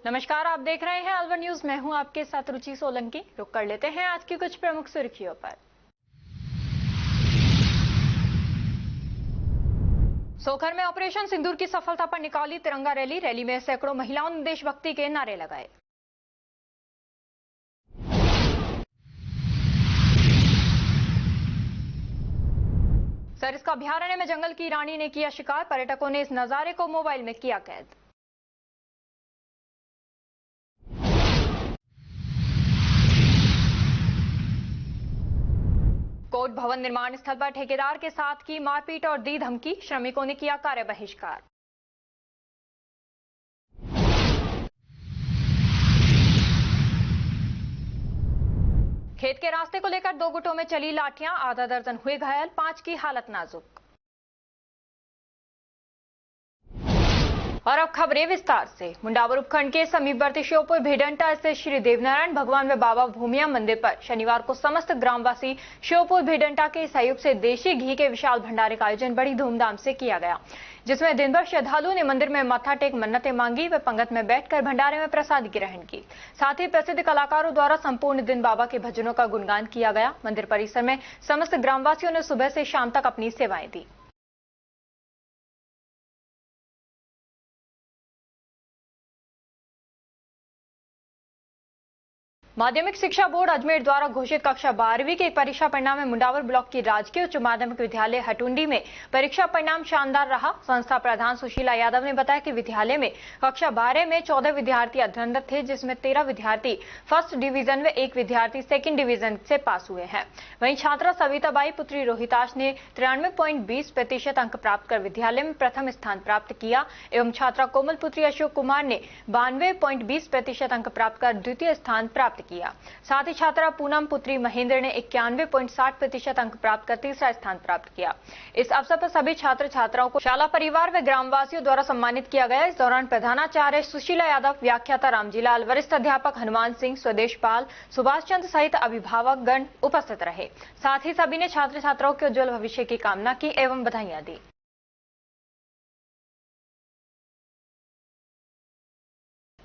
नमस्कार, आप देख रहे हैं अलवर न्यूज। मैं हूं आपके साथ रुचि सोलंकी। रुक कर लेते हैं आज की कुछ प्रमुख सुर्खियों पर। सोखर में ऑपरेशन सिंदूर की सफलता पर निकाली तिरंगा रैली। रैली में सैकड़ों महिलाओं ने देशभक्ति के नारे लगाए। सरिस्का अभयारण्य में जंगल की रानी ने किया शिकार। पर्यटकों ने इस नजारे को मोबाइल में किया कैद। कोर्ट भवन निर्माण स्थल पर ठेकेदार के साथ की मारपीट और दी धमकी। श्रमिकों ने किया कार्य बहिष्कार। खेत के रास्ते को लेकर दो गुटों में चली लाठियां। आधा दर्जन हुए घायल, 5 की हालत नाजुक। और अब खबरें विस्तार से। मुंडावर उपखंड के समीपवर्ती श्योपुर भेडंटा स्थित श्री देवनारायण भगवान व बाबा भूमिया मंदिर पर शनिवार को समस्त ग्रामवासी श्योपुर भेडंटा के सहयोग से देशी घी के विशाल भंडारे का आयोजन बड़ी धूमधाम से किया गया, जिसमें दिन भर श्रद्धालुओं ने मंदिर में माथा टेक मन्नतें मांगी व पंगत में बैठकर भंडारे में प्रसाद ग्रहण की। साथ ही प्रसिद्ध कलाकारों द्वारा संपूर्ण दिन बाबा के भजनों का गुणगान किया गया। मंदिर परिसर में समस्त ग्रामवासियों ने सुबह से शाम तक अपनी सेवाएं दी। माध्यमिक शिक्षा बोर्ड अजमेर द्वारा घोषित कक्षा 12वीं के परीक्षा परिणाम में मुंडावर ब्लॉक की राजकीय उच्च माध्यमिक विद्यालय हटुंडी में परीक्षा परिणाम शानदार रहा। संस्था प्रधान सुशीला यादव ने बताया कि विद्यालय में कक्षा 12 में 14 विद्यार्थी अध्ययनरत थे, जिसमें 13 विद्यार्थी फर्स्ट डिवीजन व 1 विद्यार्थी सेकेंड डिवीजन से पास हुए हैं। वहीं छात्रा सविताबाई पुत्री रोहिताश ने 93.20% अंक प्राप्त कर विद्यालय में प्रथम स्थान प्राप्त किया एवं छात्रा कोमल पुत्री अशोक कुमार ने 92.20% अंक प्राप्त कर द्वितीय स्थान प्राप्त किया। साथ ही छात्रा पूनम पुत्री महेंद्र ने 91.60% अंक प्राप्त कर तीसरा स्थान प्राप्त किया। इस अवसर पर सभी छात्र छात्राओं को शाला परिवार व ग्रामवासियों द्वारा सम्मानित किया गया। इस दौरान प्रधानाचार्य सुशीला यादव, व्याख्याता रामजीलाल, वरिष्ठ अध्यापक हनुमान सिंह, स्वदेश पाल, सुभाष चंद्र सहित अभिभावक गण उपस्थित रहे। साथ ही सभी ने छात्र छात्राओं के उज्जवल भविष्य की कामना की एवं बधाइयां दी।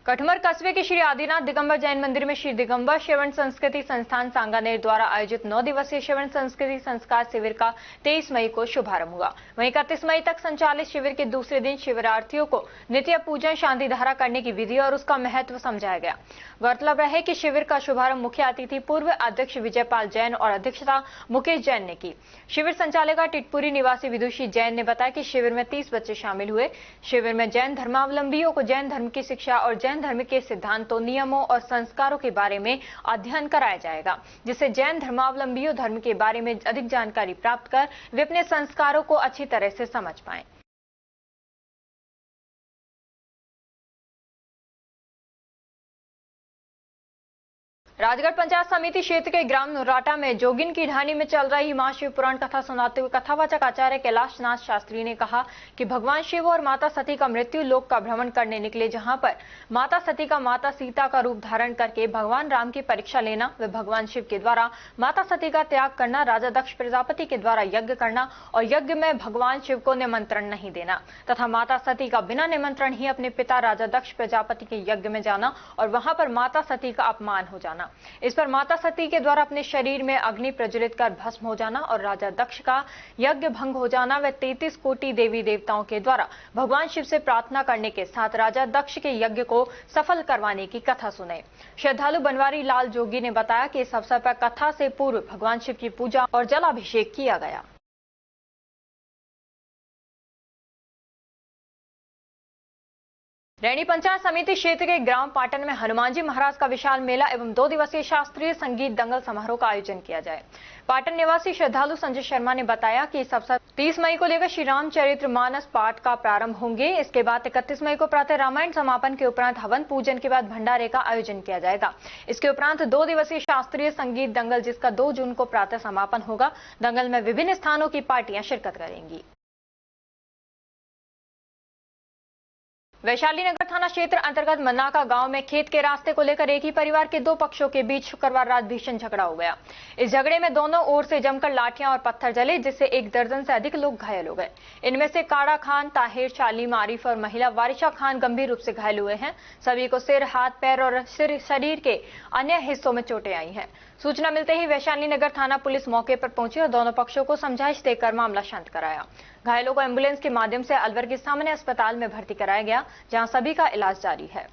कटमर कस्बे के श्री आदिनाथ दिगंबर जैन मंदिर में श्री दिगंबर श्रवण संस्कृति संस्थान सांगानेर द्वारा आयोजित 9 दिवसीय श्रवण संस्कृति संस्कार शिविर का 23 मई को शुभारंभ हुआ। वहीं 31 मई तक संचालित शिविर के दूसरे दिन शिविरार्थियों को नित्य पूजन शांति धारा करने की विधि और उसका महत्व समझाया गया। गौरतलब है कि शिविर का शुभारंभ मुख्य अतिथि पूर्व अध्यक्ष विजयपाल जैन और अध्यक्षता मुकेश जैन ने की। शिविर संचालिका टिटपुरी निवासी विदुषी जैन ने बताया कि शिविर में 30 बच्चे शामिल हुए। शिविर में जैन धर्मावलंबियों को जैन धर्म की शिक्षा और जैन धर्म के सिद्धांतों, नियमों और संस्कारों के बारे में अध्ययन कराया जाएगा, जिससे जैन धर्मावलंबियों धर्म के बारे में अधिक जानकारी प्राप्त कर वे अपने संस्कारों को अच्छी तरह से समझ पाएं। राजगढ़ पंचायत समिति क्षेत्र के ग्राम नुराटा में जोगिन की ढाणी में चल रही महाशिव पुराण कथा सुनाते हुए कथावाचक आचार्य कैलाश नाथ शास्त्री ने कहा कि भगवान शिव और माता सती का मृत्यु लोक का भ्रमण करने निकले, जहां पर माता सती का माता सीता का रूप धारण करके भगवान राम की परीक्षा लेना व भगवान शिव के द्वारा माता सती का त्याग करना, राजा दक्ष प्रजापति के द्वारा यज्ञ करना और यज्ञ में भगवान शिव को निमंत्रण नहीं देना तथा माता सती का बिना निमंत्रण ही अपने पिता राजा दक्ष प्रजापति के यज्ञ में जाना और वहां पर माता सती का अपमान हो जाना। इस पर माता सती के द्वारा अपने शरीर में अग्नि प्रज्वलित कर भस्म हो जाना और राजा दक्ष का यज्ञ भंग हो जाना व 33 कोटि देवी देवताओं के द्वारा भगवान शिव से प्रार्थना करने के साथ राजा दक्ष के यज्ञ को सफल करवाने की कथा सुने। श्रद्धालु बनवारी लाल जोगी ने बताया कि इस अवसर पर कथा से पूर्व भगवान शिव की पूजा और जलाभिषेक किया गया। रैणी पंचायत समिति क्षेत्र के ग्राम पाटन में हनुमान जी महाराज का विशाल मेला एवं 2 दिवसीय शास्त्रीय संगीत दंगल समारोह का आयोजन किया जाए। पाटन निवासी श्रद्धालु संजय शर्मा ने बताया कि इस अवसर 30 मई को लेकर श्री रामचरित्र मानस पाठ का प्रारंभ होंगे। इसके बाद 31 मई को प्रातः रामायण समापन के उपरांत हवन पूजन के बाद भंडारे का आयोजन किया जाएगा। इसके उपरांत 2 दिवसीय शास्त्रीय संगीत दंगल, जिसका 2 जून को प्रातः समापन होगा। दंगल में विभिन्न स्थानों की पार्टियां शिरकत करेंगी। वैशाली नगर थाना क्षेत्र अंतर्गत मन्नाका गांव में खेत के रास्ते को लेकर एक ही परिवार के दो पक्षों के बीच शुक्रवार रात भीषण झगड़ा हो गया। इस झगड़े में दोनों ओर से जमकर लाठियां और पत्थर चले, जिससे एक दर्जन से अधिक लोग घायल हो गए। इनमें से काड़ा खान, ताहिर, शालीम, आरिफ और महिला वारिशा खान गंभीर रूप से घायल हुए हैं। सभी को सिर, हाथ, पैर और शरीर के अन्य हिस्सों में चोटें आई हैं। सूचना मिलते ही वैशाली नगर थाना पुलिस मौके पर पहुंची और दोनों पक्षों को समझाइश देकर मामला शांत कराया। घायलों को एम्बुलेंस के माध्यम से अलवर के सामान्य अस्पताल में भर्ती कराया गया, जहां सभी का इलाज जारी है।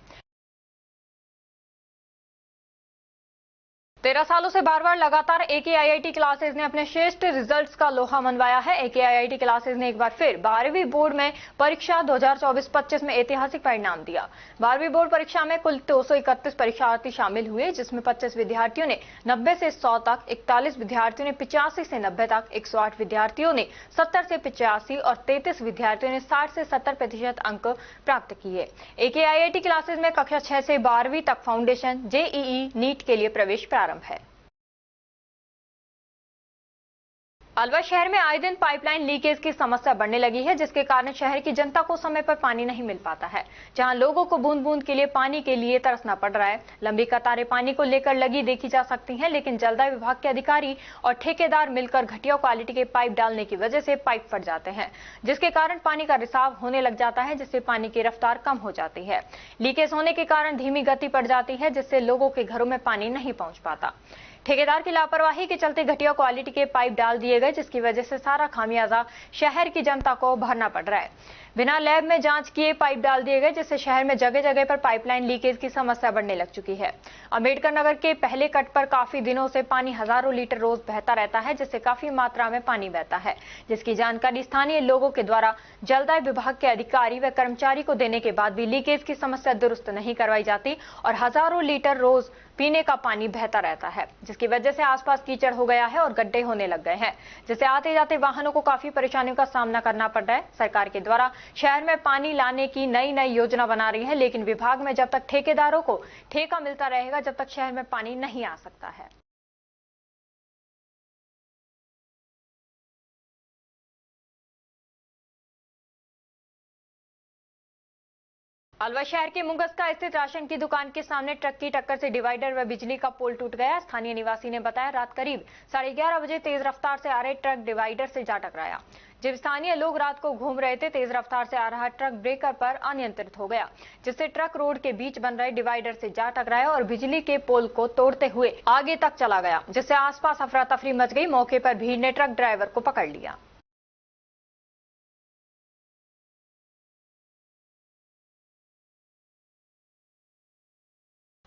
13 सालों से बार बार लगातार AKIIT क्लासेज ने अपने श्रेष्ठ रिजल्ट्स का लोहा मनवाया है। AKIIT क्लासेज ने एक बार फिर 12वीं बोर्ड में परीक्षा 2024-25 में ऐतिहासिक परिणाम दिया। 12वीं बोर्ड परीक्षा में कुल 231 परीक्षार्थी शामिल हुए, जिसमें 25 विद्यार्थियों ने 90 से 100 तक, 41 विद्यार्थियों ने 85 से 90 तक, 108 विद्यार्थियों ने 70 से 85 और 33 विद्यार्थियों ने 60 से 70% अंक प्राप्त किए। AKIIT क्लासेज में कक्षा 6 से 12वीं तक फाउंडेशन, JEE, नीट के लिए प्रवेश प्रारंभ है। अलवर शहर में आए दिन पाइपलाइन लीकेज की समस्या बढ़ने लगी है, जिसके कारण शहर की जनता को समय पर पानी नहीं मिल पाता है। जहां लोगों को बूंद बूंद के लिए पानी के लिए तरसना पड़ रहा है। लंबी कतारें पानी को लेकर लगी देखी जा सकती हैं, लेकिन जलदाय विभाग के अधिकारी और ठेकेदार मिलकर घटिया क्वालिटी के पाइप डालने की वजह से पाइप फट जाते हैं, जिसके कारण पानी का रिसाव होने लग जाता है, जिससे पानी की रफ्तार कम हो जाती है। लीकेज होने के कारण धीमी गति पड़ जाती है, जिससे लोगों के घरों में पानी नहीं पहुंच पाता। ठेकेदार की लापरवाही के चलते घटिया क्वालिटी के पाइप डाल दिए गए, जिसकी वजह से सारा खामियाजा शहर की जनता को भरना पड़ रहा है। बिना लैब में जांच किए पाइप डाल दिए गए, जिससे शहर में जगह जगह पर पाइपलाइन लीकेज की समस्या बढ़ने लग चुकी है। अंबेडकर नगर के पहले कट पर काफी दिनों से पानी हजारों लीटर रोज बहता रहता है, जिससे काफी मात्रा में पानी बहता है, जिसकी जानकारी स्थानीय लोगों के द्वारा जलदाय विभाग के अधिकारी व कर्मचारी को देने के बाद भी लीकेज की समस्या दुरुस्त नहीं करवाई जाती और हजारों लीटर रोज पीने का पानी बहता रहता है, जिसकी वजह से आसपास कीचड़ हो गया है और गड्ढे होने लग गए हैं, जिससे आते जाते वाहनों को काफी परेशानियों का सामना करना पड़ रहा है। सरकार के द्वारा शहर में पानी लाने की नई नई योजना बना रही है, लेकिन विभाग में जब तक ठेकेदारों को ठेका मिलता रहेगा, जब तक शहर में पानी नहीं आ सकता है। अलवर शहर के मुंगस्का स्थित राशन की दुकान के सामने ट्रक की टक्कर से डिवाइडर व बिजली का पोल टूट गया। स्थानीय निवासी ने बताया, रात करीब 11:30 बजे तेज रफ्तार से आ रहे ट्रक डिवाइडर से जा टकराया। जब स्थानीय लोग रात को घूम रहे थे, तेज रफ्तार से आ रहा ट्रक ब्रेकर पर अनियंत्रित हो गया, जिससे ट्रक रोड के बीच बन रहे डिवाइडर से जा टकराया और बिजली के पोल को तोड़ते हुए आगे तक चला गया, जिससे आसपास अफरा तफरी मच गई। मौके पर भीड़ ने ट्रक ड्राइवर को पकड़ लिया।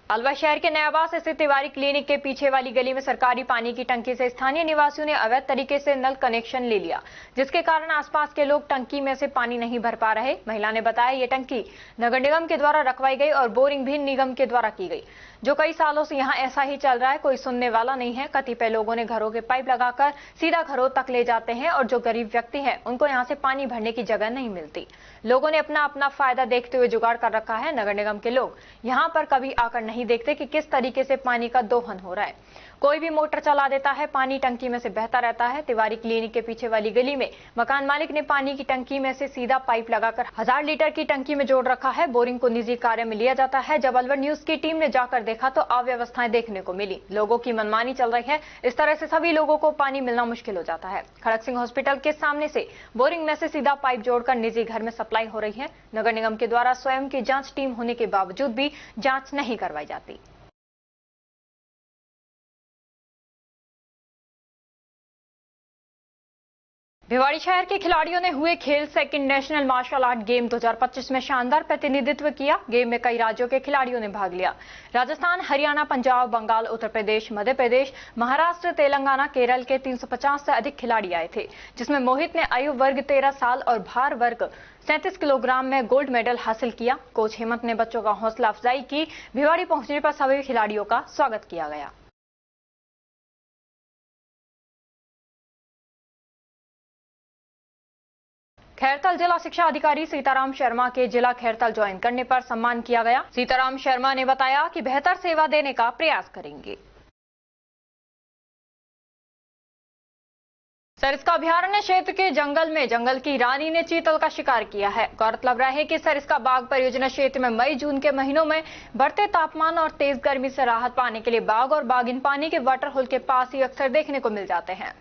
अलवर शहर के नयाबास स्थित तिवारी क्लिनिक के पीछे वाली गली में सरकारी पानी की टंकी से स्थानीय निवासियों ने अवैध तरीके से नल कनेक्शन ले लिया, जिसके कारण आसपास के लोग टंकी में से पानी नहीं भर पा रहे। महिला ने बताया, ये टंकी नगर निगम के द्वारा रखवाई गई और बोरिंग भी निगम के द्वारा की गई, जो कई सालों से यहाँ ऐसा ही चल रहा है। कोई सुनने वाला नहीं है। कतिपय लोगों ने घरों के पाइप लगाकर सीधा घरों तक ले जाते हैं और जो गरीब व्यक्ति हैं, उनको यहाँ से पानी भरने की जगह नहीं मिलती। लोगों ने अपना अपना फायदा देखते हुए जुगाड़ कर रखा है। नगर निगम के लोग यहाँ पर कभी आकर नहीं देखते कि किस तरीके से पानी का दोहन हो रहा है। कोई भी मोटर चला देता है, पानी टंकी में से बहता रहता है। तिवारी क्लिनिक के पीछे वाली गली में मकान मालिक ने पानी की टंकी में से सीधा पाइप लगाकर 1000 लीटर की टंकी में जोड़ रखा है। बोरिंग को निजी कार्य में लिया जाता है। जब अलवर न्यूज की टीम ने जाकर देखा तो अव्यवस्थाएं देखने को मिली। लोगों की मनमानी चल रही है। इस तरह से सभी लोगों को पानी मिलना मुश्किल हो जाता है। खड़क सिंह हॉस्पिटल के सामने से बोरिंग में से सीधा पाइप जोड़कर निजी घर में सप्लाई हो रही है। नगर निगम के द्वारा स्वयं की जांच टीम होने के बावजूद भी जांच नहीं करवाई जाती। भिवाड़ी शहर के खिलाड़ियों ने हुए खेल second national martial art game 2025 में शानदार प्रतिनिधित्व किया। गेम में कई राज्यों के खिलाड़ियों ने भाग लिया। राजस्थान, हरियाणा, पंजाब, बंगाल, उत्तर प्रदेश, मध्य प्रदेश, महाराष्ट्र, तेलंगाना, केरल के 350 से अधिक खिलाड़ी आए थे, जिसमें मोहित ने आयु वर्ग 13 साल और भार वर्ग 37 किलोग्राम में गोल्ड मेडल हासिल किया। कोच हेमंत ने बच्चों का हौसला अफजाई की। भिवाड़ी पहुंचने पर सभी खिलाड़ियों का स्वागत किया गया। खैरथल जिला शिक्षा अधिकारी सीताराम शर्मा के जिला खैरथल ज्वाइन करने पर सम्मान किया गया। सीताराम शर्मा ने बताया कि बेहतर सेवा देने का प्रयास करेंगे। सरिस्का अभयारण्य क्षेत्र के जंगल में जंगल की रानी ने चीतल का शिकार किया है। गौरतलब रहे कि सरिस्का बाघ परियोजना क्षेत्र में मई जून के महीनों में बढ़ते तापमान और तेज गर्मी से राहत पाने के लिए बाघ और बाघिन पानी के वाटरहोल के पास ही अक्सर देखने को मिल जाते हैं।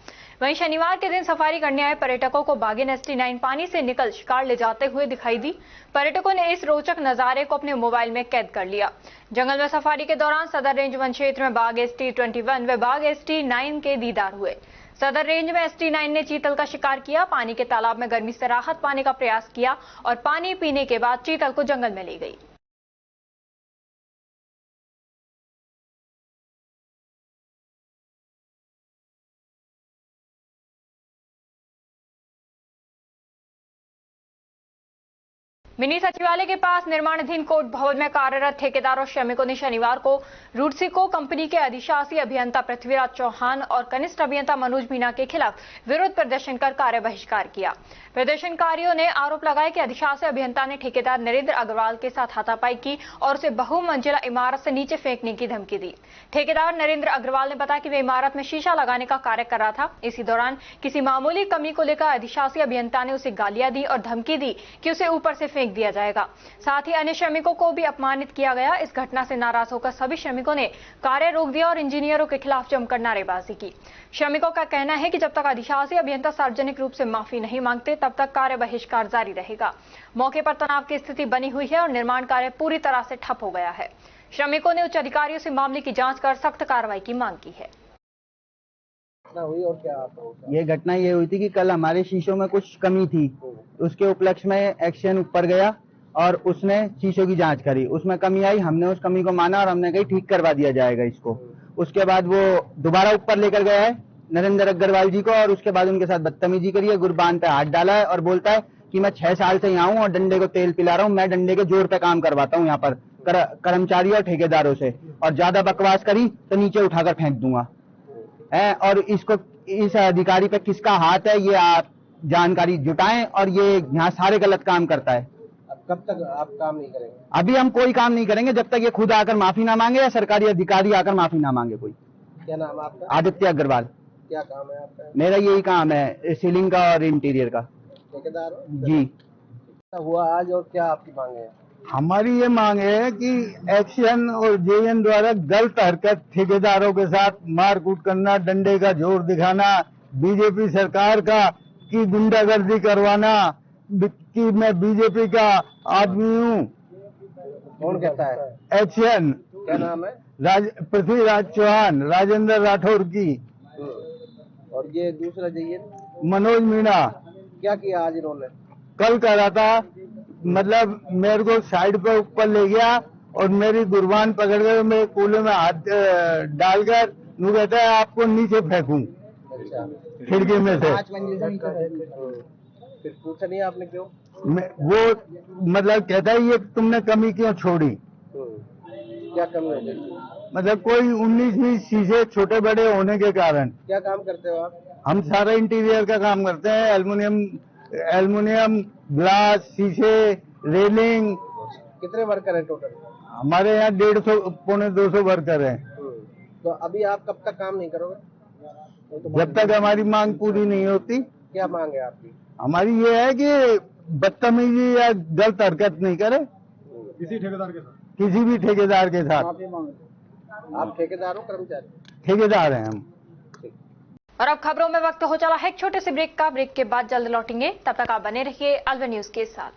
वहीं शनिवार के दिन सफारी करने आए पर्यटकों को बाघिन ST9 पानी से निकल शिकार ले जाते हुए दिखाई दी। पर्यटकों ने इस रोचक नजारे को अपने मोबाइल में कैद कर लिया। जंगल में सफारी के दौरान सदर रेंज वन क्षेत्र में बाघ ST21 व बाघ ST9 के दीदार हुए। सदर रेंज में ST9 ने चीतल का शिकार किया, पानी के तालाब में गर्मी से राहत पाने का प्रयास किया और पानी पीने के बाद चीतल को जंगल में ले गई। मिनी सचिवालय के पास निर्माणाधीन कोर्ट भवन में कार्यरत ठेकेदार और श्रमिकों ने शनिवार को रूडसिको कंपनी के अधिशासी अभियंता पृथ्वीराज चौहान और कनिष्ठ अभियंता मनोज मीणा के खिलाफ विरोध प्रदर्शन कर कार्य बहिष्कार किया। प्रदर्शनकारियों ने आरोप लगाया कि अधिशासी अभियंता ने ठेकेदार नरेंद्र अग्रवाल के साथ हाथापाई की और उसे बहुमंजिला इमारत से नीचे फेंकने की धमकी दी। ठेकेदार नरेंद्र अग्रवाल ने बताया कि वे इमारत में शीशा लगाने का कार्य कर रहा था। इसी दौरान किसी मामूली कमी को लेकर अधिशासी अभियंता ने उसे गालियां दी और धमकी दी कि उसे ऊपर से फेंक दिया जाएगा। साथ ही अन्य श्रमिकों को भी अपमानित किया गया। इस घटना से नाराज होकर सभी श्रमिकों ने कार्य रोक दिया और इंजीनियरों के खिलाफ जमकर नारेबाजी की। श्रमिकों का कहना है कि जब तक अधिशासी अभियंता सार्वजनिक रूप से माफी नहीं मांगते तब तक कार्य बहिष्कार जारी रहेगा। मौके पर तनाव की स्थिति बनी हुई है और निर्माण कार्य पूरी तरह से ठप हो गया है। श्रमिकों ने उच्च अधिकारियों से मामले की जांच कर सख्त कार्रवाई की मांग की है। हुई और क्या ये घटना ये हुई थी कि कल हमारे शीशों में कुछ कमी थी, उसके उपलक्ष्य में एक्शन ऊपर गया और उसने शीशों की जांच करी। उसमें कमी आई, हमने उस कमी को माना और हमने कही ठीक करवा दिया जाएगा इसको। उसके बाद वो दोबारा ऊपर लेकर गया है नरेंद्र अग्रवाल जी को और उसके बाद उनके साथ बदतमीजी करी है, गुरबान पे हाथ डाला है और बोलता है कि मैं 6 साल से यहाँ हूँ और डंडे को तेल पिला रहा हूँ, मैं डंडे के जोर पे काम करवाता हूँ यहाँ पर कर्मचारियों और ठेकेदारों से, और ज्यादा बकवास करी तो नीचे उठाकर फेंक दूंगा है। और इसको इस अधिकारी पे किसका हाथ है ये आप जानकारी जुटाएं और ये यहाँ सारे गलत काम करता है। अब कब तक आप काम नहीं करेंगे? अभी हम कोई काम नहीं करेंगे जब तक ये खुद आकर माफी ना मांगे या सरकारी अधिकारी आकर माफी ना मांगे कोई। क्या नाम है आपका? आदित्य अग्रवाल। क्या काम है आपका? मेरा यही काम है, सीलिंग का और इंटीरियर का। ठेकेदार हो? जी। हुआ आज और क्या आपकी मांग है? हमारी ये मांग है कि एक्शन और JN द्वारा गलत हरकत, ठेकेदारों के साथ मारकूट करना, डंडे का जोर दिखाना, बीजेपी सरकार का की गुंडागर्दी करवाना कि मैं बीजेपी का आदमी हूँ। कौन कहता है? एक्शन। क्या नाम है? पृथ्वीराज चौहान, राजेंद्र राठौर की। और ये दूसरा JN मनोज मीणा। क्या किया आज इन्होंने? कल कह रहा था, मतलब मेरे को साइड पे ऊपर ले गया और मेरी गुरबान पकड़ कर मेरे कूले में हाथ डालकर वो कहता है आपको नीचे फेंकूं। अच्छा। खिड़की में से। फिर पूछा नहीं आपने क्यों? वो मतलब कहता है ये तुमने कमी क्यों छोड़ी? क्या कमी हो गई? मतलब कोई 19-20 शीशे छोटे बड़े होने के कारण। क्या काम करते हो आप? हम सारा इंटीरियर का काम करते हैं, एल्युमिनियम, ग्लास, शीशे, रेलिंग। कितने वर्कर है टोटल? हमारे यहाँ 150-200 वर्कर हैं। तो अभी आप कब तक काम नहीं करोगे? जब तक हमारी मांग पूरी नहीं होती। क्या मांग है आपकी? हमारी ये है कि बदतमीजी या गलत हरकत नहीं करे किसी ठेकेदार के साथ, किसी भी ठेकेदार के साथ। आप ठेकेदार हो कर्मचारी? ठेकेदार हैं हम। और अब खबरों में वक्त हो चला है एक छोटे से ब्रेक का। ब्रेक के बाद जल्द लौटेंगे, तब तक आप बने रहिए अलवर न्यूज के साथ।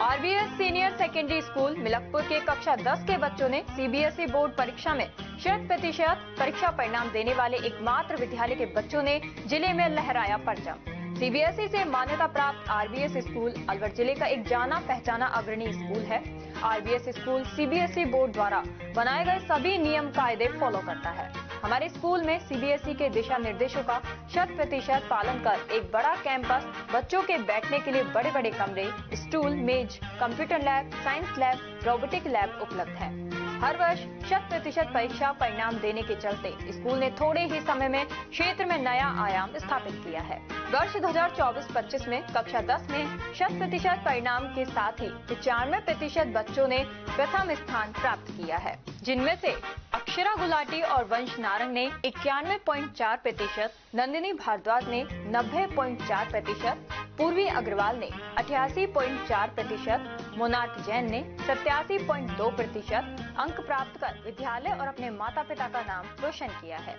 RBS senior secondary school Milakpur के कक्षा 10 के बच्चों ने CBSE बोर्ड परीक्षा में 100% परीक्षा परिणाम देने वाले एकमात्र विद्यालय के बच्चों ने जिले में लहराया परचम। CBSE से मान्यता प्राप्त RBS स्कूल अलवर जिले का एक जाना पहचाना अग्रणी स्कूल है। RBS स्कूल CBSE बोर्ड द्वारा बनाए गए सभी नियम कायदे फॉलो करता है। हमारे स्कूल में CBSE के दिशा निर्देशों का 100% पालन कर एक बड़ा कैंपस, बच्चों के बैठने के लिए बड़े बड़े कमरे, स्टूल, मेज, computer lab, science lab, robotic lab उपलब्ध है। हर वर्ष 100% परीक्षा परिणाम देने के चलते स्कूल ने थोड़े ही समय में क्षेत्र में नया आयाम स्थापित किया है। वर्ष 2024-25 में कक्षा 10 में 100% परिणाम के साथ ही 95% बच्चों ने प्रथम स्थान प्राप्त किया है, जिनमें से अक्षरा गुलाटी और वंश नारंग ने 91.4%, नंदिनी भारद्वाज ने 90.4%, पूर्वी अग्रवाल ने 88.4%, मोनार्क जैन ने 87.2% अंक प्राप्त कर विद्यालय और अपने माता पिता का नाम रोशन किया है।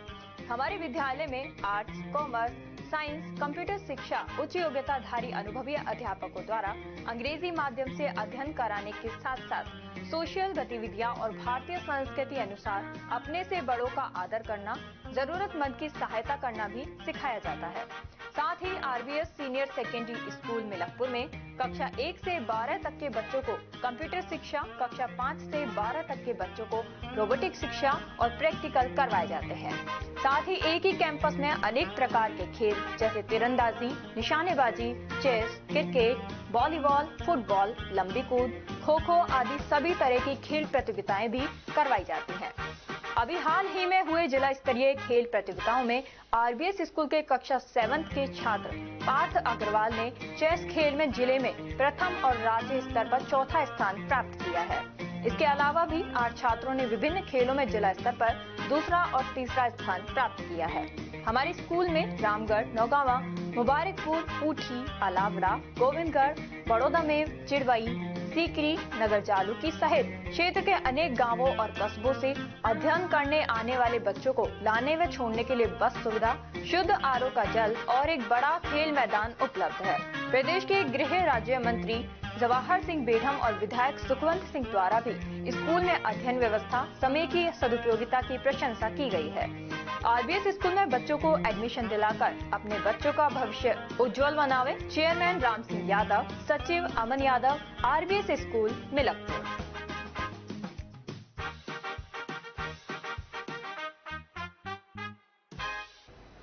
हमारे विद्यालय में आर्ट्स, कॉमर्स, साइंस, कंप्यूटर शिक्षा उच्च योग्यताधारी अनुभवी अध्यापकों द्वारा अंग्रेजी माध्यम से अध्ययन कराने के साथ साथ सोशल गतिविधियां और भारतीय संस्कृति अनुसार अपने से बड़ों का आदर करना, जरूरतमंद की सहायता करना भी सिखाया जाता है। साथ ही RBS senior secondary school Milakpur में कक्षा 1 से 12 तक के बच्चों को कंप्यूटर शिक्षा, कक्षा 5 से 12 तक के बच्चों को रोबोटिक शिक्षा और प्रैक्टिकल करवाए जाते हैं। साथ ही एक ही कैंपस में अनेक प्रकार के खेल जैसे तीरंदाजी, निशानेबाजी, चेस, क्रिकेट, वॉलीबॉल, फुटबॉल, लंबी कूद, खो खो आदि सभी तरह की खेल प्रतियोगिताएं भी करवाई जाती हैं। अभी हाल ही में हुए जिला स्तरीय खेल प्रतियोगिताओं में आरबीएस स्कूल के कक्षा 7 के छात्र पार्थ अग्रवाल ने चेस खेल में जिले में प्रथम और राज्य स्तर पर चौथा स्थान प्राप्त किया है। इसके अलावा भी 8 छात्रों ने विभिन्न खेलों में जिला स्तर पर दूसरा और तीसरा स्थान प्राप्त किया है। हमारे स्कूल में रामगढ़, नौगावा, मुबारकपुर, ऊटी, अलावड़ा, गोविंदगढ़, बड़ौदा में चिड़वई, सीकरी, नगर जालूकी सहित क्षेत्र के अनेक गांवों और कस्बों से अध्ययन करने आने वाले बच्चों को लाने व छोड़ने के लिए बस सुविधा, शुद्ध आरओ का जल और एक बड़ा खेल मैदान उपलब्ध है। प्रदेश के गृह राज्य मंत्री जवाहर सिंह बेढम और विधायक सुखवंत सिंह द्वारा भी स्कूल में अध्ययन व्यवस्था, समय की सदुपयोगिता की प्रशंसा की गई है। आरबीएस स्कूल में बच्चों को एडमिशन दिलाकर अपने बच्चों का भविष्य उज्जवल बनावे। चेयरमैन राम सिंह यादव, सचिव Aman Yadav, RBS school Milakpur.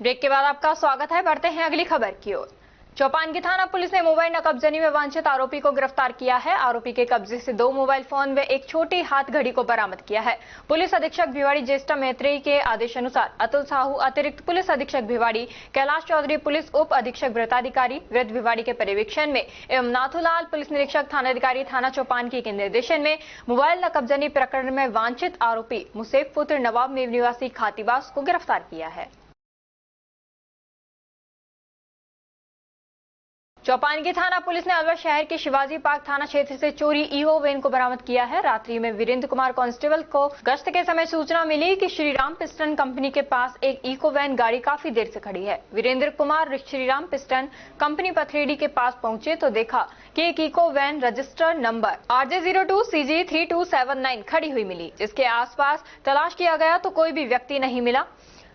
Break के बाद आपका स्वागत है। बढ़ते हैं अगली खबर की ओर। चौपान थाना पुलिस ने मोबाइल नकबजनी में वांछित आरोपी को गिरफ्तार किया है। आरोपी के कब्जे से 2 मोबाइल फोन व एक छोटी हाथ घड़ी को बरामद किया है। पुलिस अधीक्षक भिवाड़ी ज्येष्ठा मैत्रेयी के आदेशानुसार अतुल साहू, अतिरिक्त पुलिस अधीक्षक भिवाड़ी कैलाश चौधरी, पुलिस उप अधीक्षक वृत्ताधिकारी वृत्त भिवाड़ी के पर्यवेक्षण में एवं नाथूलाल पुलिस निरीक्षक थानाधिकारी थाना चौपान के निर्देशन में मोबाइल नकबजनी प्रकरण में वांछित आरोपी मुसेफ पुत्र नवाब मेव निवासी खातीबास को गिरफ्तार किया है। चौपान की थाना पुलिस ने अलवर शहर के शिवाजी पार्क थाना क्षेत्र से चोरी ईओ वैन को बरामद किया है। रात्रि में वीरेंद्र कुमार कांस्टेबल को गश्त के समय सूचना मिली कि श्रीराम पिस्टन कंपनी के पास एक इको वैन गाड़ी काफी देर से खड़ी है। वीरेंद्र कुमार श्रीराम पिस्टन कंपनी पथरेडी के पास पहुंचे तो देखा कि एक eco van register number RJ02CG3279 खड़ी हुई मिली। जिसके आसपास तलाश किया गया तो कोई भी व्यक्ति नहीं मिला।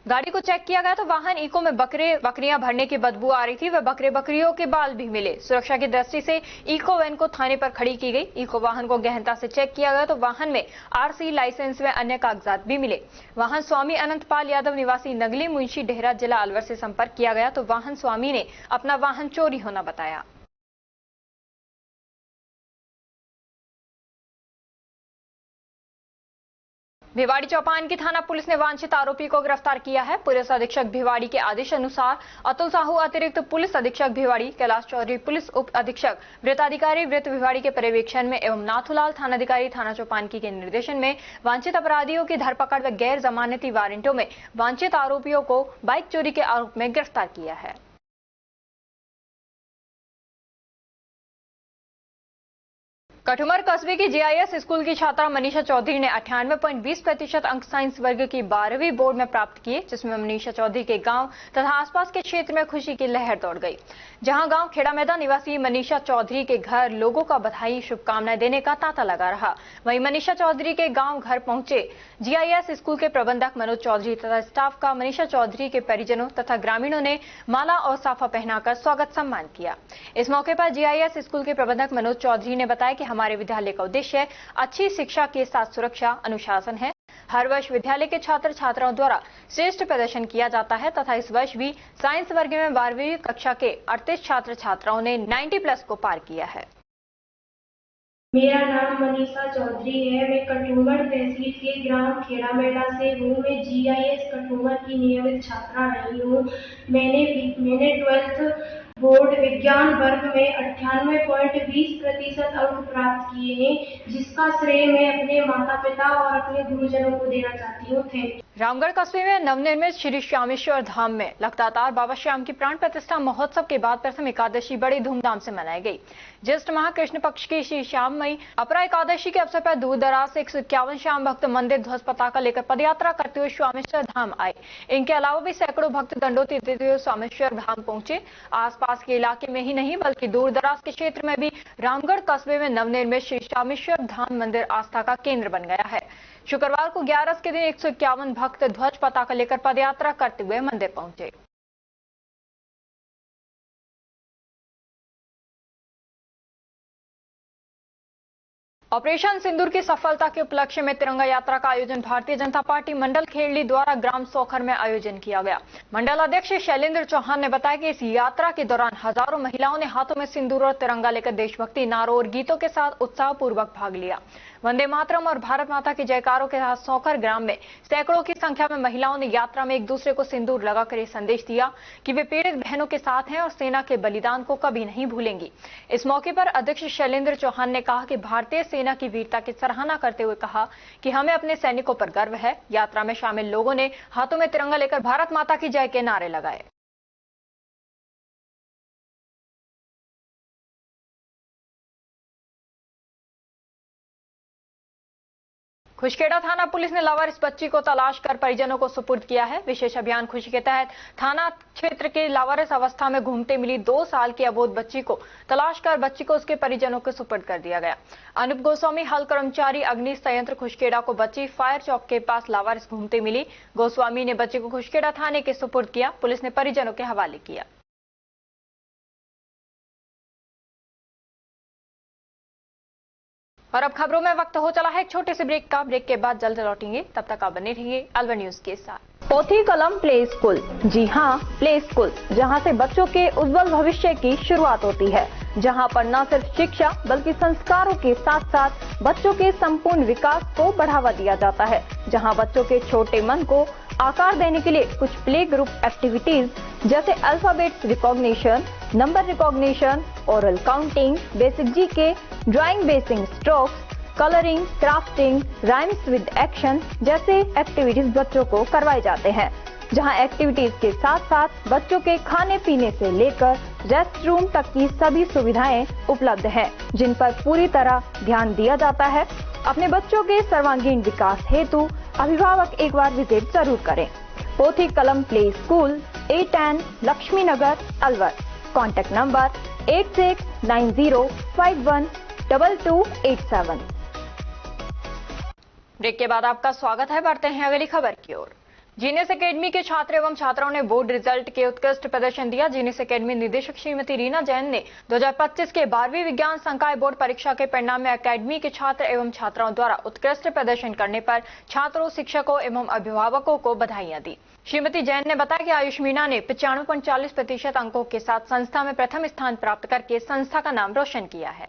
गाड़ी को चेक किया गया तो वाहन इको में बकरियां भरने की बदबू आ रही थी व बकरियों के बाल भी मिले। सुरक्षा की दृष्टि से इको वैन को थाने पर खड़ी की गई। इको वाहन को गहनता से चेक किया गया तो वाहन में आरसी लाइसेंस व अन्य कागजात भी मिले। वाहन स्वामी अनंतपाल यादव निवासी नगली मुंशी डेहरा जिला अलवर से संपर्क किया गया तो वाहन स्वामी ने अपना वाहन चोरी होना बताया। भिवाड़ी चौपान की थाना पुलिस ने वांछित आरोपी को गिरफ्तार किया है। पुलिस अधीक्षक भिवाड़ी के आदेश अनुसार अतुल साहू, अतिरिक्त पुलिस अधीक्षक भिवाड़ी कैलाश चौधरी, पुलिस उप अधीक्षक वृत्ताधिकारी वृत्त भिवाड़ी के पर्यवेक्षण में एवं नाथूलाल थानाधिकारी थाना चौपान की के निर्देशन में वांछित अपराधियों की धरपकड़ व गैर जमानती वारंटों में वांछित आरोपियों को बाइक चोरी के आरोप में गिरफ्तार किया है। कठुमर कस्बे की जीआईएस स्कूल की छात्रा मनीषा चौधरी ने 98.20% अंक साइंस वर्ग की 12वीं बोर्ड में प्राप्त किए, जिसमें मनीषा चौधरी के गांव तथा आसपास के क्षेत्र में खुशी की लहर दौड़ गई। जहां गांव खेड़ा मैदान निवासी मनीषा चौधरी के घर लोगों का बधाई शुभकामनाएं देने का तांता लगा रहा। वहीं मनीषा चौधरी के गांव घर पहुंचे जीआईएस स्कूल के प्रबंधक मनोज चौधरी तथा स्टाफ का मनीषा चौधरी के परिजनों तथा ग्रामीणों ने माला और साफा पहनाकर स्वागत सम्मान किया। इस मौके पर जीआईएस स्कूल के प्रबंधक मनोज चौधरी ने बताया कि हमारे विद्यालय का उद्देश्य अच्छी शिक्षा के साथ सुरक्षा अनुशासन है। हर वर्ष विद्यालय के छात्र छात्राओं द्वारा श्रेष्ठ प्रदर्शन किया जाता है तथा इस वर्ष भी साइंस वर्ग में 12वीं कक्षा के 38 छात्र छात्राओं ने 90+ को पार किया है। मेरा नाम मनीषा चौधरी है। मैं कठुमर तहसील के ग्राम खेड़ा मेला से हूँ। मैं जीआईएस कठुमर की नियमित छात्रा रही हूँ। मैंने 12th बोर्ड विज्ञान वर्ग में 98.20% अंक प्राप्त किए हैं, जिसका श्रेय मैं अपने माता पिता और अपने गुरुजनों को देना चाहती हूँ। Thank you. रामगढ़ कस्बे में नवनिर्मित श्री श्यामेश्वर धाम में लगातार बाबा श्याम की प्राण प्रतिष्ठा महोत्सव के बाद प्रथम एकादशी बड़ी धूमधाम से मनाई गई। ज्येष्ठ माह कृष्ण पक्ष की श्री श्याममयी अपरा एकादशी के अवसर पर दूर दराज से 151 श्याम भक्त मंदिर ध्वज पताका लेकर पदयात्रा करते हुए श्यामेश्वर धाम आए। इनके अलावा भी सैकड़ों भक्त दंडोती देते हुए श्यामेश्वर धाम पहुंचे। आसपास के इलाके में ही नहीं बल्कि दूर दराज के क्षेत्र में भी रामगढ़ कस्बे में नवनिर्मित श्री श्यामेश्वर धाम मंदिर आस्था का केंद्र बन गया है। शुक्रवार को 11 के दिन 151 भक्त ध्वज पताका लेकर पदयात्रा करते हुए मंदिर पहुंचे। ऑपरेशन सिंदूर की सफलता के उपलक्ष्य में तिरंगा यात्रा का आयोजन भारतीय जनता पार्टी मंडल खेड़ली द्वारा ग्राम सोखर में आयोजन किया गया। मंडल अध्यक्ष शैलेंद्र चौहान ने बताया कि इस यात्रा के दौरान हजारों महिलाओं ने हाथों में सिंदूर और तिरंगा लेकर देशभक्ति नारों और गीतों के साथ उत्साहपूर्वक भाग लिया। वंदे मातरम और भारत माता के जयकारों के साथ सोखर ग्राम में सैकड़ों की संख्या में महिलाओं ने यात्रा में एक दूसरे को सिंदूर लगाकर यह संदेश दिया कि वे पीड़ित बहनों के साथ हैं और सेना के बलिदान को कभी नहीं भूलेंगी। इस मौके पर अध्यक्ष शैलेंद्र चौहान ने कहा कि भारतीय सेना की वीरता की सराहना करते हुए कहा कि हमें अपने सैनिकों पर गर्व है। यात्रा में शामिल लोगों ने हाथों में तिरंगा लेकर भारत माता की जय के नारे लगाए। खुशखेड़ा थाना पुलिस ने लावारिस बच्ची को तलाश कर परिजनों को सुपुर्द किया है। विशेष अभियान खुशी के तहत थाना क्षेत्र के लावारिस अवस्था में घूमते मिली 2 साल की अबोध बच्ची को तलाश कर बच्ची को उसके परिजनों को सुपुर्द कर दिया गया। अनूप गोस्वामी हल कर्मचारी अग्नि संयंत्र खुशखेड़ा को बच्ची फायर चौक के पास लावारिस घूमते मिली। गोस्वामी ने बच्ची को खुशखेड़ा थाने के सुपुर्द किया। पुलिस ने परिजनों के हवाले किया। और अब खबरों में वक्त हो चला है एक छोटे से ब्रेक का। ब्रेक के बाद जल्द लौटेंगे, तब तक आप बने रहिए अलवर न्यूज के साथ। पोथी कलम प्ले स्कूल, जी हाँ प्ले स्कूल, जहाँ से बच्चों के उज्जवल भविष्य की शुरुआत होती है, जहाँ पर न सिर्फ शिक्षा बल्कि संस्कारों के साथ साथ बच्चों के संपूर्ण विकास को बढ़ावा दिया जाता है, जहाँ बच्चों के छोटे मन को आकार देने के लिए कुछ प्ले ग्रुप एक्टिविटीज जैसे alphabets recognition, number recognition, oral counting, basic GK, drawing basic strokes, colouring, crafting, rhymes with action जैसे एक्टिविटीज बच्चों को करवाए जाते हैं, जहां एक्टिविटीज के साथ साथ बच्चों के खाने पीने से लेकर रेस्ट रूम तक की सभी सुविधाएं उपलब्ध हैं, जिन पर पूरी तरह ध्यान दिया जाता है। अपने बच्चों के सर्वांगीण विकास हेतु अभिभावक एक बार विजिट जरूर करें। Pothi Kalam play school, A10 Lakshmi Nagar, Alwar. Contact number 8690512287। Break के बाद आपका स्वागत है। बढ़ते हैं अगली खबर की ओर। जीनियस एकेडमी के छात्र एवं छात्राओं ने बोर्ड रिजल्ट के उत्कृष्ट प्रदर्शन दिया। जीनियस एकेडमी निदेशक श्रीमती रीना जैन ने 2025 के 12वीं विज्ञान संकाय बोर्ड परीक्षा के परिणाम में एकेडमी के छात्र एवं छात्राओं द्वारा उत्कृष्ट प्रदर्शन करने पर छात्रों, शिक्षकों एवं अभिभावकों को बधाइयां दी। श्रीमती जैन ने बताया कि आयुष मीणा ने 95.40% अंकों के साथ संस्था में प्रथम स्थान प्राप्त करके संस्था का नाम रोशन किया है।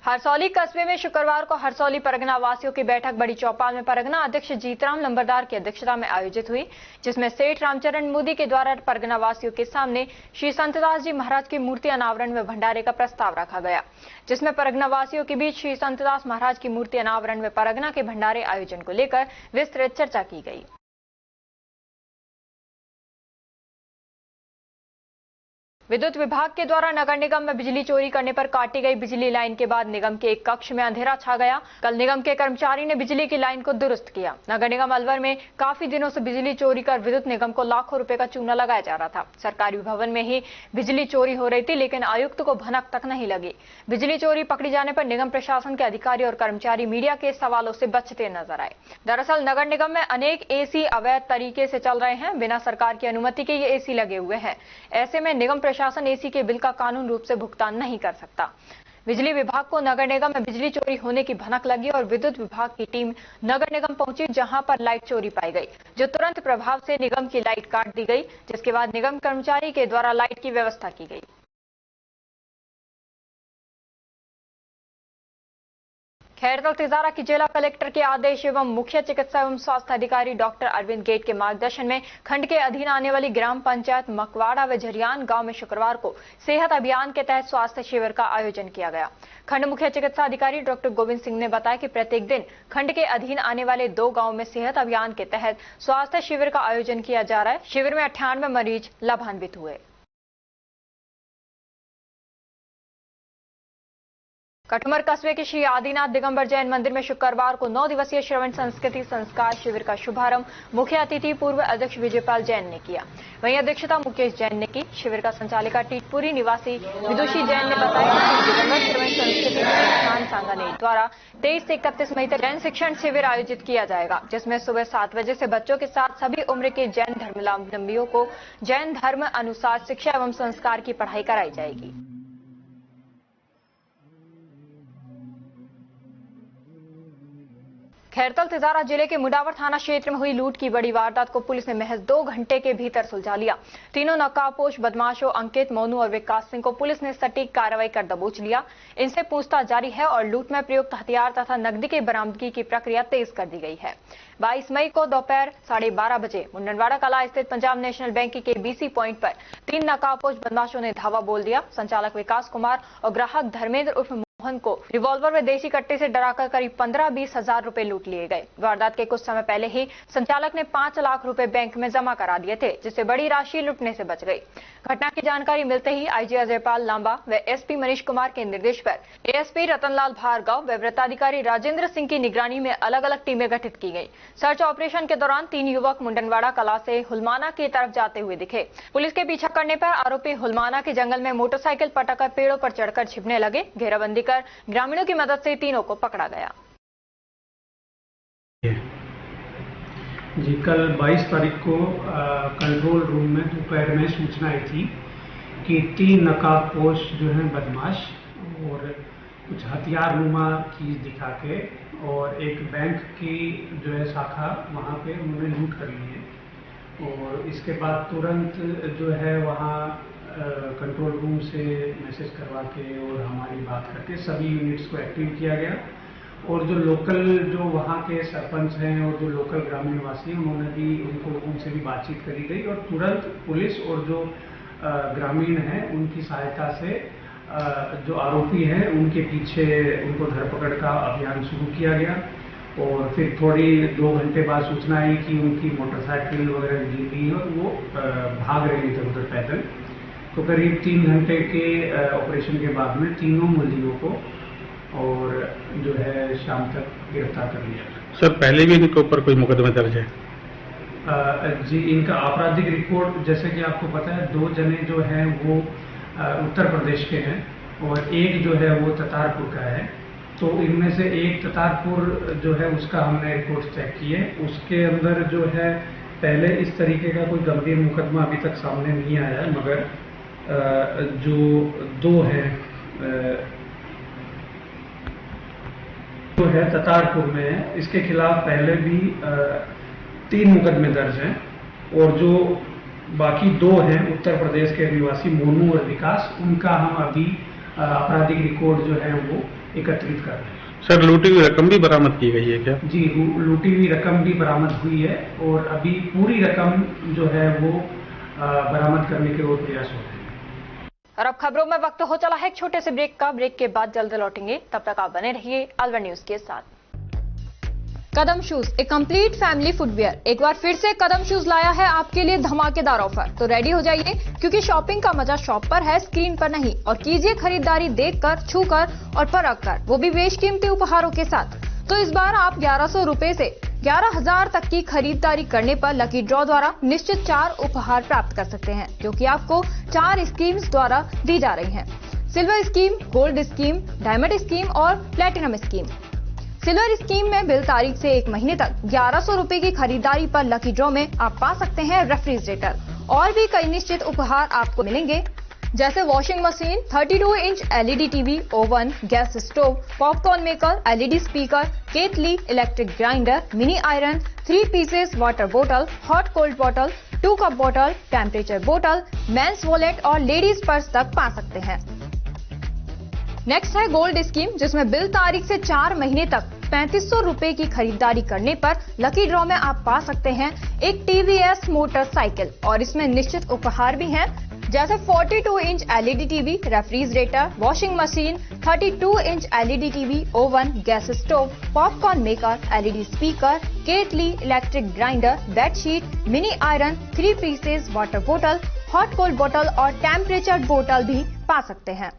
हरसौली कस्बे में शुक्रवार को हरसौली परगना वासियों की बैठक बड़ी चौपाल में परगना अध्यक्ष जीतराम लंबरदार की अध्यक्षता में आयोजित हुई, जिसमें सेठ रामचरण मोदी के द्वारा परगना वासियों के सामने श्री संतदास जी महाराज की मूर्ति अनावरण में भंडारे का प्रस्ताव रखा गया, जिसमें परगना वासियों के बीच श्री संतदास महाराज की मूर्ति अनावरण में परगना के भंडारे आयोजन को लेकर विस्तृत चर्चा की गई। विद्युत विभाग के द्वारा नगर निगम में बिजली चोरी करने पर काटी गई बिजली लाइन के बाद निगम के एक कक्ष में अंधेरा छा गया। कल निगम के कर्मचारी ने बिजली की लाइन को दुरुस्त किया। नगर निगम अलवर में काफी दिनों से बिजली चोरी कर विद्युत निगम को लाखों रुपए का चूना लगाया जा रहा था। सरकारी भवन में ही बिजली चोरी हो रही थी, लेकिन आयुक्त को भनक तक नहीं लगी। बिजली चोरी पकड़ी जाने पर निगम प्रशासन के अधिकारी और कर्मचारी मीडिया के सवालों से बचते नजर आए। दरअसल नगर निगम में अनेक एसी अवैध तरीके से चल रहे हैं, बिना सरकार की अनुमति के ये एसी लगे हुए हैं। ऐसे में निगम प्रशासन एसी के बिल का कानून रूप से भुगतान नहीं कर सकता। बिजली विभाग को नगर निगम में बिजली चोरी होने की भनक लगी और विद्युत विभाग की टीम नगर निगम पहुंची, जहां पर लाइट चोरी पाई गई, जो तुरंत प्रभाव से निगम की लाइट काट दी गई, जिसके बाद निगम कर्मचारी के द्वारा लाइट की व्यवस्था की गई। खैरतल तिजारा की जिला कलेक्टर के आदेश एवं मुख्य चिकित्सा एवं स्वास्थ्य अधिकारी डॉक्टर अरविंद गेट के मार्गदर्शन में खंड के अधीन आने वाली ग्राम पंचायत मकवाड़ा व झरियान गांव में शुक्रवार को सेहत अभियान के तहत स्वास्थ्य शिविर का आयोजन किया गया। खंड मुख्य चिकित्सा अधिकारी डॉक्टर गोविंद सिंह ने बताया कि प्रत्येक दिन खंड के अधीन आने वाले 2 गांव में सेहत अभियान के तहत स्वास्थ्य शिविर का आयोजन किया जा रहा है। शिविर में 98 मरीज लाभान्वित हुए। कटमर कस्बे के श्री आदिनाथ दिगंबर जैन मंदिर में शुक्रवार को 9 दिवसीय श्रवण संस्कृति संस्कार शिविर का शुभारंभ मुख्य अतिथि पूर्व अध्यक्ष विजयपाल जैन ने किया। वहीं अध्यक्षता मुकेश जैन ने की। शिविर का संचालिका टीटपुरी निवासी विदुषी जैन ने बताया कि दिगंबर श्रवण संस्कृति संस्थान सांगानेर द्वारा 23 से 31 मई तक जैन शिक्षण शिविर आयोजित किया जाएगा, जिसमें सुबह 7 बजे से बच्चों के साथ सभी उम्र के जैन धर्मावलंबियों को जैन धर्म अनुसार शिक्षा एवं संस्कार की पढ़ाई कराई जाएगी। खैरतल तिजारा जिले के मुंडावर थाना क्षेत्र में हुई लूट की बड़ी वारदात को पुलिस ने महज 2 घंटे के भीतर सुलझा लिया। तीनों नकाबपोश बदमाशों अंकित, मोनू और विकास सिंह को पुलिस ने सटीक कार्रवाई कर दबोच लिया। इनसे पूछताछ जारी है और लूट में प्रयुक्त हथियार तथा नकदी की बरामदगी की प्रक्रिया तेज कर दी गई है। 22 मई को दोपहर 12:30 बजे मुंडनवाड़ा कला स्थित पंजाब नेशनल बैंक के BC पॉइंट पर 3 नकाबपोश बदमाशों ने धावा बोल दिया। संचालक विकास कुमार और ग्राहक धर्मेंद्र उर्फ मोहन को रिवॉल्वर व देसी कट्टे से डराकर करीब 15-20 हजार रुपए लूट लिए गए। वारदात के कुछ समय पहले ही संचालक ने 5 लाख रुपए बैंक में जमा करा दिए थे, जिससे बड़ी राशि लुटने से बच गई। घटना की जानकारी मिलते ही IG अजयपाल लांबा व SP मनीष कुमार के निर्देश पर ASP रतनलाल भार्गव व वृत्ताधिकारी राजेंद्र सिंह की निगरानी में अलग अलग टीमें गठित की गई। सर्च ऑपरेशन के दौरान 3 युवक मुंडनवाड़ा कला से हुलमाना की तरफ जाते हुए दिखे। पुलिस के पीछा करने पर आरोपी हुलमाना के जंगल में मोटरसाइकिल पटककर पेड़ों पर चढ़कर छिपने लगे। घेराबंदी कर ग्रामीणों की मदद से तीनों को पकड़ा गया। जी, कल 22 तारीख को कंट्रोल रूम में दोपहर में सूचना आई थी कि 3 नकाबपोश जो हैं बदमाश और कुछ हथियार नुमा चीज दिखा के और एक बैंक की जो है शाखा वहाँ पे उन्होंने लूट कर ली है। और इसके बाद तुरंत जो है वहाँ कंट्रोल रूम से मैसेज करवा के और हमारी बात करके सभी यूनिट्स को एक्टिव किया गया। और जो लोकल जो वहाँ के सरपंच हैं और जो लोकल ग्रामीण निवासी हैं उन्होंने भी उनसे भी बातचीत करी गई और तुरंत पुलिस और जो ग्रामीण हैं उनकी सहायता से जो आरोपी हैं उनके पीछे उनको धरपकड़ का अभियान शुरू किया गया। और फिर थोड़ी 2 घंटे बाद सूचना आई कि उनकी मोटरसाइकिल वगैरह गिर गई और वो भाग रहे थे उधर पैदल। तो करीब 3 घंटे के ऑपरेशन के बाद में तीनों मुलजिमों को और जो है शाम तक गिरफ्तार कर लिया। सर, पहले भी इनके ऊपर कोई मुकदमा दर्ज है? जी, इनका आपराधिक रिकॉर्ड जैसे कि आपको पता है 2 जने जो हैं वो उत्तर प्रदेश के हैं और एक जो है वो ततारपुर का है। तो इनमें से एक ततारपुर जो है उसका हमने रिकॉर्ड चेक किए, उसके अंदर जो है पहले इस तरीके का कोई गंभीर मुकदमा अभी तक सामने नहीं आया है। मगर जो 2 हैं जो है ततारपुर में है, इसके खिलाफ पहले भी 3 मुकदमे दर्ज हैं। और जो बाकी 2 हैं उत्तर प्रदेश के निवासी मोनू और विकास, उनका हम अभी आपराधिक रिकॉर्ड जो है वो एकत्रित कर रहे हैं। सर, लूटी हुई रकम भी बरामद की गई है क्या? जी, लूटी हुई रकम भी बरामद हुई है और अभी पूरी रकम जो है वो बरामद करने के और प्रयास हो रहे हैं। और अब खबरों में वक्त हो चला है एक छोटे से ब्रेक का। ब्रेक के बाद जल्द लौटेंगे, तब तक आप बने रहिए अलवर न्यूज के साथ। कदम शूज, एक कंप्लीट फैमिली फुटवियर, एक बार फिर से कदम शूज लाया है आपके लिए धमाकेदार ऑफर। तो रेडी हो जाइए, क्योंकि शॉपिंग का मजा शॉप पर है, स्क्रीन पर नहीं। और कीजिए खरीदारी देखकर, छूकर और परख कर, वो भी बेशकीमती उपहारों के साथ। तो इस बार आप 1100 रुपए से 11,000 तक की खरीदारी करने पर लकी ड्रॉ द्वारा निश्चित 4 उपहार प्राप्त कर सकते हैं, जो कि आपको 4 स्कीम्स द्वारा दी जा रही हैं। Silver scheme, gold scheme, diamond scheme और प्लेटिनम स्कीम। सिल्वर स्कीम में बिल तारीख से 1 महीने तक 1100 रुपए की खरीदारी पर लकी ड्रॉ में आप पा सकते हैं रेफ्रिजरेटर और भी कई निश्चित उपहार आपको मिलेंगे, जैसे washing machine, 32 inch LED TV, oven, gas stove, popcorn maker, LED speaker, केतली, electric grinder, mini iron, 3 pieces water बोतल, हॉट कोल्ड बोतल, 2 कप बोतल, टेम्परेचर बोतल, मेंस वॉलेट और लेडीज पर्स तक पा सकते हैं। नेक्स्ट है गोल्ड स्कीम, जिसमें बिल तारीख से 4 महीने तक 3500 रुपए की खरीदारी करने पर लकी ड्रॉ में आप पा सकते हैं एक टीवीएस मोटरसाइकिल और इसमें निश्चित उपहार भी हैं, जैसे 42 inch LED TV, refrigerator, washing machine, 32 inch LED TV, oven, gas stove, popcorn maker, LED speaker, केटली, electric grinder, bedsheet, mini iron, 3 pieces water बोतल, हॉट कोल्ड बोतल और टेम्परेचर बोतल भी पा सकते हैं।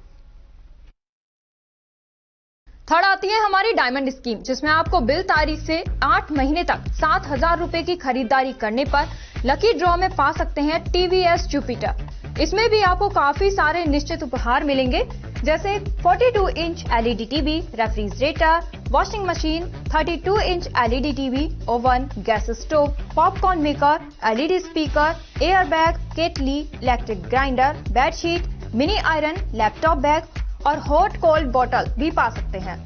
थर्ड आती है हमारी डायमंड स्कीम, जिसमें आपको बिल तारीख से 8 महीने तक 7000 रुपए की खरीदारी करने पर लकी ड्रॉ में पा सकते हैं टीवीएस जुपिटर। इसमें भी आपको काफी सारे निश्चित उपहार मिलेंगे, जैसे 42 inch LED TV, refrigerator, washing machine, 32 inch LED TV, oven, gas stove, popcorn maker, LED speaker, air bag, केटली, electric grinder, bedsheet, mini iron, laptop bag और हॉट कोल्ड बोतल भी पा सकते हैं।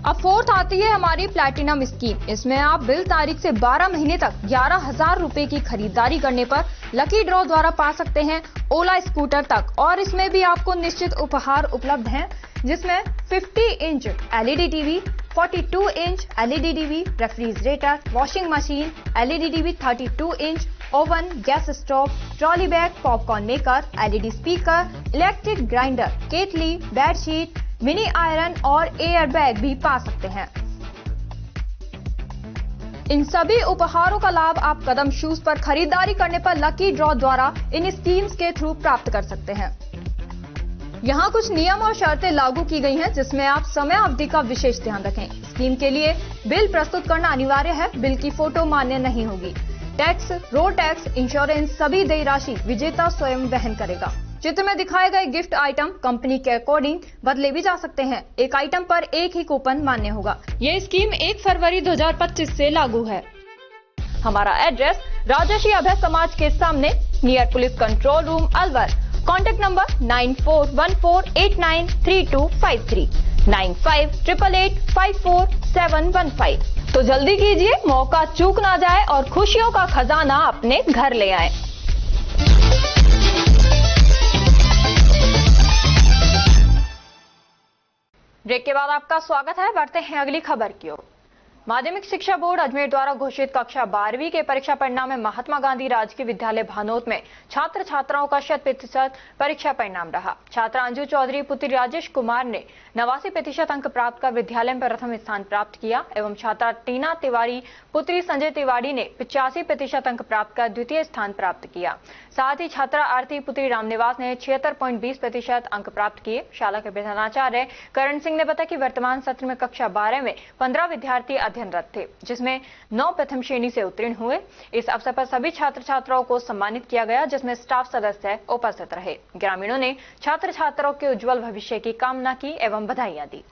अब फोर्थ आती है हमारी प्लैटिनम स्कीम। इसमें आप बिल तारीख से 12 महीने तक 11,000 रुपए की खरीदारी करने पर लकी ड्रॉ द्वारा पा सकते हैं ओला स्कूटर तक और इसमें भी आपको निश्चित उपहार उपलब्ध हैं, जिसमें 50 inch LED TV, 42 inch LED TV, refrigerator, washing machine, LED TV, 32 inch, oven, gas stove, trolley bag, popcorn maker, LED speaker, electric grinder, केटली, बेडशीट, मिनी आयरन और एयर बैग भी पा सकते हैं। इन सभी उपहारों का लाभ आप कदम शूज पर खरीदारी करने पर लकी ड्रॉ द्वारा इन स्कीम्स के थ्रू प्राप्त कर सकते हैं। यहाँ कुछ नियम और शर्तें लागू की गई हैं, जिसमें आप समय अवधि का विशेष ध्यान रखें। स्कीम के लिए बिल प्रस्तुत करना अनिवार्य है। बिल की फोटो मान्य नहीं होगी। टैक्स, रोड टैक्स, इंश्योरेंस सभी देय राशि विजेता स्वयं वहन करेगा। चित्र में दिखाए गए गिफ्ट आइटम कंपनी के अकॉर्डिंग बदले भी जा सकते हैं। एक आइटम पर एक ही कूपन मान्य होगा। ये स्कीम 1 फरवरी 2025 से लागू है। हमारा एड्रेस राजर्षि अभय समाज के सामने, near police control room, Alwar. Contact number 9414893253, 9588854715। तो जल्दी कीजिए, मौका चूक ना जाए और खुशियों का खजाना अपने घर ले आए। ब्रेक के बाद आपका स्वागत है। बढ़ते हैं अगली खबर की ओर। माध्यमिक शिक्षा बोर्ड अजमेर द्वारा घोषित कक्षा 12वीं के परीक्षा परिणाम में महात्मा गांधी राजकीय विद्यालय भानोत में छात्र छात्राओं का 100% परीक्षा परिणाम रहा। छात्रा अंजू चौधरी पुत्री राजेश कुमार ने 89% अंक प्राप्त कर विद्यालय में प्रथम स्थान प्राप्त किया एवं छात्रा टीना तिवारी पुत्री संजय तिवारी ने 85% अंक प्राप्त कर द्वितीय स्थान प्राप्त किया। साथ ही छात्रा आरती पुत्री रामनिवास ने 76.20% अंक प्राप्त किए। शाला के प्रधानाचार्य करण सिंह ने बताया कि वर्तमान सत्र में कक्षा 12 में 15 विद्यार्थी अध्ययनरत थे, जिसमें 9 प्रथम श्रेणी से उत्तीर्ण हुए। इस अवसर पर सभी छात्र छात्राओं को सम्मानित किया गया, जिसमें स्टाफ सदस्य उपस्थित रहे। ग्रामीणों ने छात्र छात्राओं के उज्जवल भविष्य की कामना की एवं बधाइयां दी।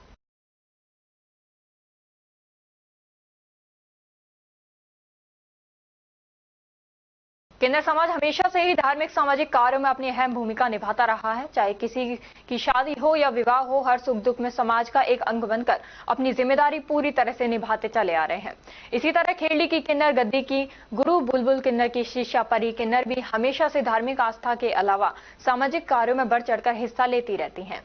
केंद्र समाज हमेशा से ही धार्मिक सामाजिक कार्यों में अपनी अहम भूमिका निभाता रहा है। चाहे किसी की शादी हो या विवाह हो, हर सुख दुख में समाज का एक अंग बनकर अपनी जिम्मेदारी पूरी तरह से निभाते चले आ रहे हैं। इसी तरह खेड़ी की किन्नर, गद्दी की गुरु बुलबुल किन्नर की शिष्या परी किन्नर भी हमेशा से धार्मिक आस्था के अलावा सामाजिक कार्यों में बढ़ चढ़कर हिस्सा लेती रहती हैं।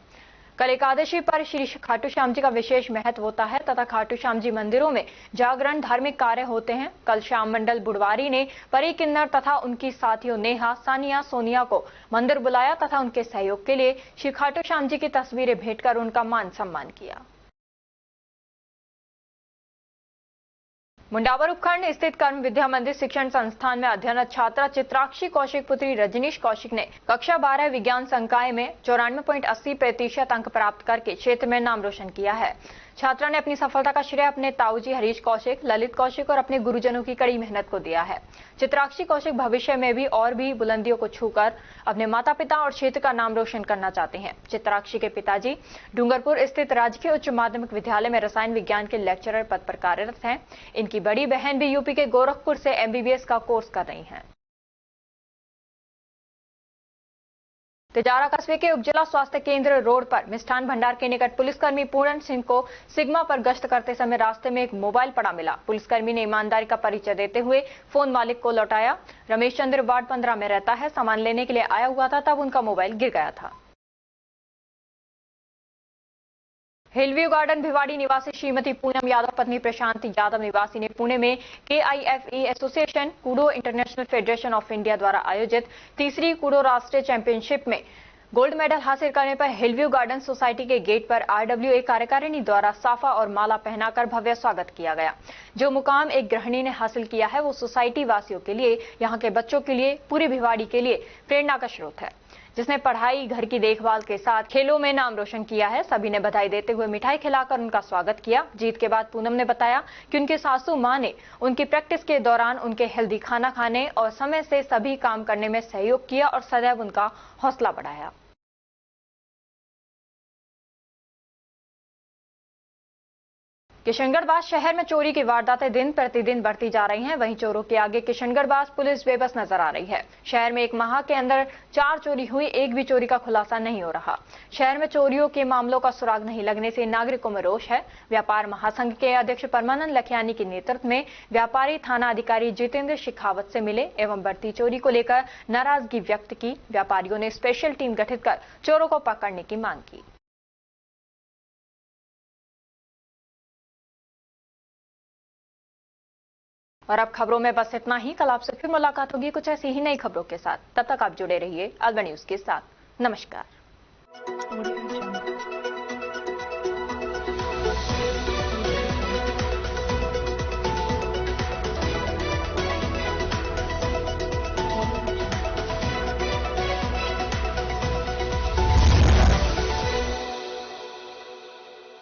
कल एकादशी पर श्री खाटू श्याम जी का विशेष महत्व होता है तथा खाटू श्याम जी मंदिरों में जागरण, धार्मिक कार्य होते हैं। कल श्याम मंडल बुढ़वारी ने परी किन्नर तथा उनकी साथियों नेहा, सानिया, सोनिया को मंदिर बुलाया तथा उनके सहयोग के लिए श्री खाटू श्याम जी की तस्वीरें भेंट कर उनका मान सम्मान किया। मुंडावर उपखंड स्थित कर्म विद्या मंदिर शिक्षण संस्थान में अध्ययनरत छात्रा चित्राक्षी कौशिक पुत्री रजनीश कौशिक ने कक्षा 12 विज्ञान संकाय में 94.80% अंक प्राप्त करके क्षेत्र में नाम रोशन किया है। छात्रा ने अपनी सफलता का श्रेय अपने ताऊजी हरीश कौशिक, ललित कौशिक और अपने गुरुजनों की कड़ी मेहनत को दिया है। चित्राक्षी कौशिक भविष्य में भी और भी बुलंदियों को छूकर अपने माता पिता और क्षेत्र का नाम रोशन करना चाहते हैं। चित्राक्षी के पिताजी डूंगरपुर स्थित राजकीय उच्च माध्यमिक विद्यालय में रसायन विज्ञान के लेक्चरर पद पर कार्यरत हैं। इनकी बड़ी बहन भी यूपी के गोरखपुर से MBBS का कोर्स कर रही हैं। तिजारा कस्बे के उपजिला स्वास्थ्य केंद्र रोड पर मिष्ठान भंडार के निकट पुलिसकर्मी पूरन सिंह को सिग्मा पर गश्त करते समय रास्ते में एक मोबाइल पड़ा मिला। पुलिसकर्मी ने ईमानदारी का परिचय देते हुए फोन मालिक को लौटाया। रमेश चंद्र वार्ड 15 में रहता है। सामान लेने के लिए आया हुआ था, तब उनका मोबाइल गिर गया था। हिलव्यू गार्डन भिवाड़ी निवासी श्रीमती पूनम यादव पत्नी प्रशांति यादव निवासी ने पुणे में KIFE association Koodo international federation of India द्वारा आयोजित तीसरी कूडो राष्ट्रीय चैंपियनशिप में गोल्ड मेडल हासिल करने पर हिलव्यू गार्डन सोसाइटी के गेट पर RWA कार्यकारिणी द्वारा साफा और माला पहनाकर भव्य स्वागत किया गया। जो मुकाम एक गृहिणी ने हासिल किया है वो सोसाइटी वासियों के लिए, यहाँ के बच्चों के लिए, पूरी भिवाड़ी के लिए प्रेरणा का स्रोत है, जिसने पढ़ाई, घर की देखभाल के साथ खेलों में नाम रोशन किया है। सभी ने बधाई देते हुए मिठाई खिलाकर उनका स्वागत किया। जीत के बाद पूनम ने बताया कि उनकी सासू मां ने उनकी प्रैक्टिस के दौरान उनके हेल्दी खाना खाने और समय से सभी काम करने में सहयोग किया और सदैव उनका हौसला बढ़ाया। किशनगढ़ शहर में चोरी की वारदातें दिन प्रतिदिन बढ़ती जा रही हैं। वहीं चोरों के आगे किशनगढ़ पुलिस बेबस नजर आ रही है। शहर में एक माह के अंदर 4 चोरी हुई, एक भी चोरी का खुलासा नहीं हो रहा। शहर में चोरियों के मामलों का सुराग नहीं लगने से नागरिकों में रोष है। व्यापार महासंघ के अध्यक्ष परमानंद लखियानी के नेतृत्व में व्यापारी थाना अधिकारी जितेंद्र शेखावत से मिले एवं बढ़ती चोरी को लेकर नाराजगी व्यक्त की। व्यापारियों ने स्पेशल टीम गठित कर चोरों को पकड़ने की मांग की। और अब खबरों में बस इतना ही। कल आपसे फिर मुलाकात होगी कुछ ऐसी ही नई खबरों के साथ। तब तक आप जुड़े रहिए अलबा न्यूज के साथ। नमस्कार।